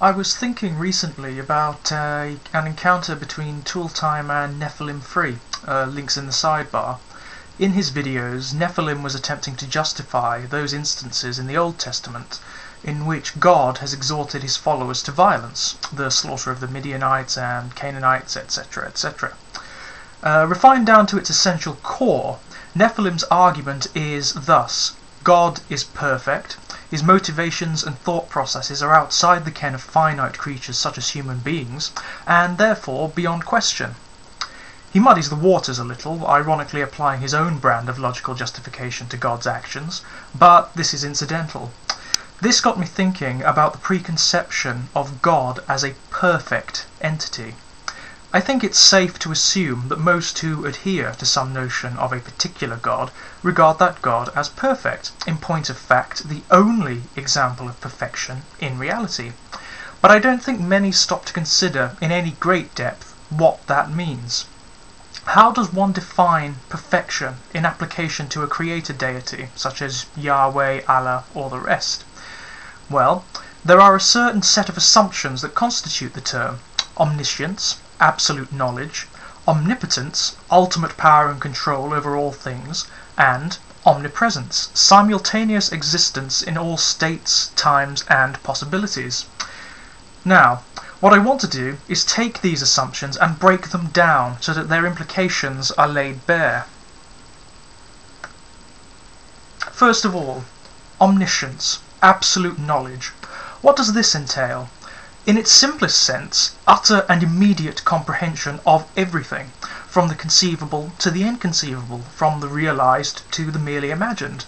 I was thinking recently about an encounter between Tooltime and Nephilim Free, links in the sidebar. In his videos, Nephilim was attempting to justify those instances in the Old Testament in which God has exhorted his followers to violence, the slaughter of the Midianites and Canaanites, etc., etc. Refined down to its essential core, Nephilim's argument is thus: God is perfect, his motivations and thought processes are outside the ken of finite creatures such as human beings, and therefore beyond question. He muddies the waters a little, ironically applying his own brand of logical justification to God's actions, but this is incidental. This got me thinking about the preconception of God as a perfect entity. I think it's safe to assume that most who adhere to some notion of a particular God regard that God as perfect, in point of fact the only example of perfection in reality. But I don't think many stop to consider in any great depth what that means. How does one define perfection in application to a creator deity, such as Yahweh, Allah, or the rest? Well, there are a certain set of assumptions that constitute the term: omniscience, absolute knowledge; omnipotence, ultimate power and control over all things; and omnipresence, simultaneous existence in all states, times, and possibilities. Now, what I want to do is take these assumptions and break them down so that their implications are laid bare. First of all, omniscience, absolute knowledge. What does this entail? In its simplest sense, utter and immediate comprehension of everything, from the conceivable to the inconceivable, from the realized to the merely imagined.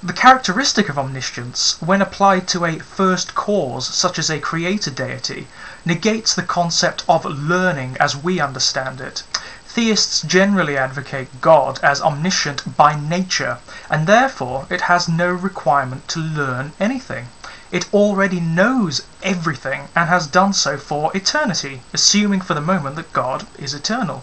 The characteristic of omniscience, when applied to a first cause such as a creator deity, negates the concept of learning as we understand it. Theists generally advocate God as omniscient by nature, and therefore it has no requirement to learn anything. It already knows everything and has done so for eternity, assuming for the moment that God is eternal.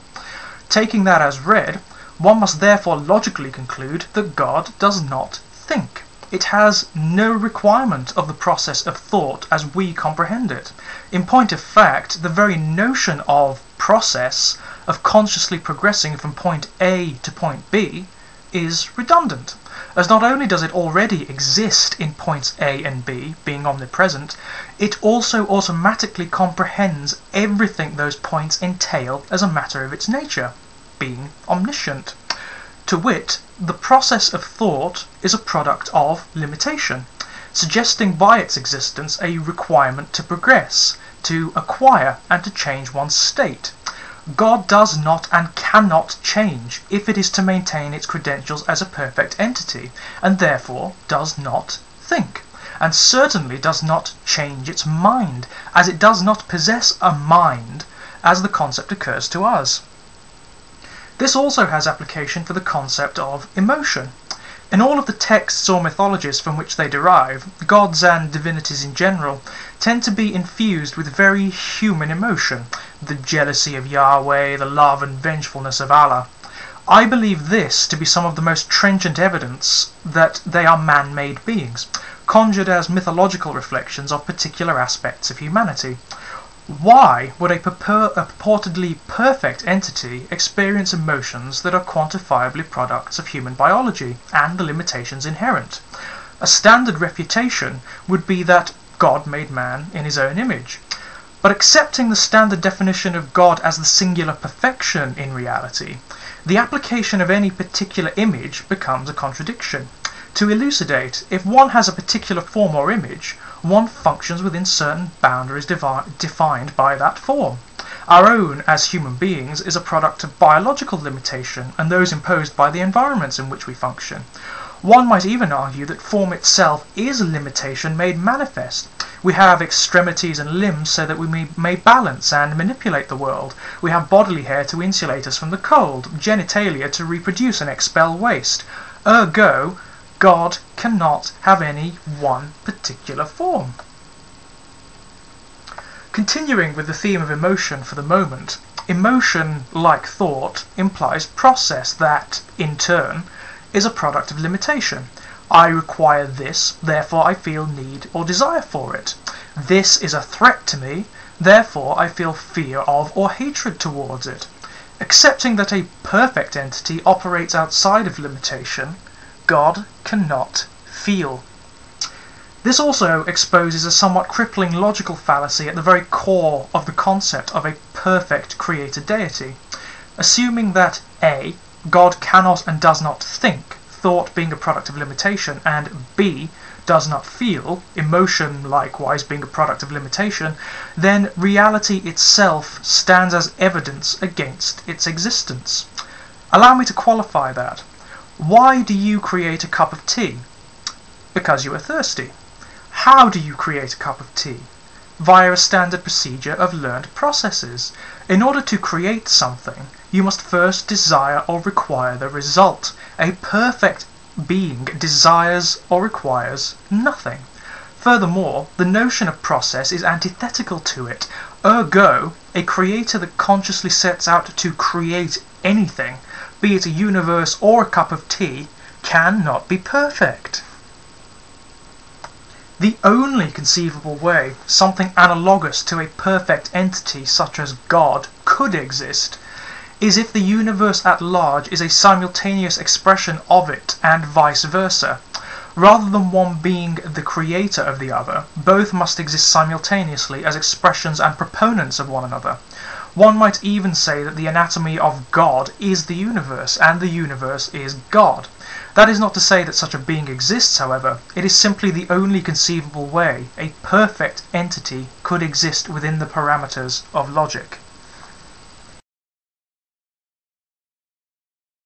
Taking that as read, one must therefore logically conclude that God does not think. It has no requirement of the process of thought as we comprehend it. In point of fact, the very notion of process, of consciously progressing from point A to point B, is redundant, as not only does it already exist in points A and B, being omnipresent, it also automatically comprehends everything those points entail as a matter of its nature, being omniscient. To wit, the process of thought is a product of limitation, suggesting by its existence a requirement to progress, to acquire, and to change one's state. God does not and cannot change if it is to maintain its credentials as a perfect entity, and therefore does not think, and certainly does not change its mind, as it does not possess a mind as the concept occurs to us. This also has application for the concept of emotion. In all of the texts or mythologies from which they derive, gods and divinities in general tend to be infused with very human emotion, the jealousy of Yahweh, the love and vengefulness of Allah. I believe this to be some of the most trenchant evidence that they are man-made beings, conjured as mythological reflections of particular aspects of humanity. Why would a purportedly perfect entity experience emotions that are quantifiably products of human biology and the limitations inherent? A standard refutation would be that God made man in his own image. But accepting the standard definition of God as the singular perfection in reality, the application of any particular image becomes a contradiction. To elucidate, if one has a particular form or image, one functions within certain boundaries defined by that form. Our own, as human beings, is a product of biological limitation and those imposed by the environments in which we function. One might even argue that form itself is a limitation made manifest. We have extremities and limbs so that we may balance and manipulate the world. We have bodily hair to insulate us from the cold, genitalia to reproduce and expel waste. Ergo, God cannot have any one particular form. Continuing with the theme of emotion for the moment, emotion, like thought, implies process that, in turn, is a product of limitation. I require this, therefore I feel need or desire for it. This is a threat to me, therefore I feel fear of or hatred towards it. Accepting that a perfect entity operates outside of limitation, God cannot feel. This also exposes a somewhat crippling logical fallacy at the very core of the concept of a perfect creator deity. Assuming that A. God cannot and does not think, thought being a product of limitation, and B. does not feel, emotion likewise being a product of limitation, then reality itself stands as evidence against its existence. Allow me to qualify that. Why do you create a cup of tea? Because you are thirsty. How do you create a cup of tea? Via a standard procedure of learned processes. In order to create something, you must first desire or require the result. A perfect being desires or requires nothing. Furthermore, the notion of process is antithetical to it. Ergo, a creator that consciously sets out to create anything, be it a universe or a cup of tea, cannot be perfect. The only conceivable way something analogous to a perfect entity such as God could exist is if the universe at large is a simultaneous expression of it and vice versa. Rather than one being the creator of the other, both must exist simultaneously as expressions and proponents of one another. One might even say that the anatomy of God is the universe, and the universe is God. That is not to say that such a being exists, however. It is simply the only conceivable way a perfect entity could exist within the parameters of logic.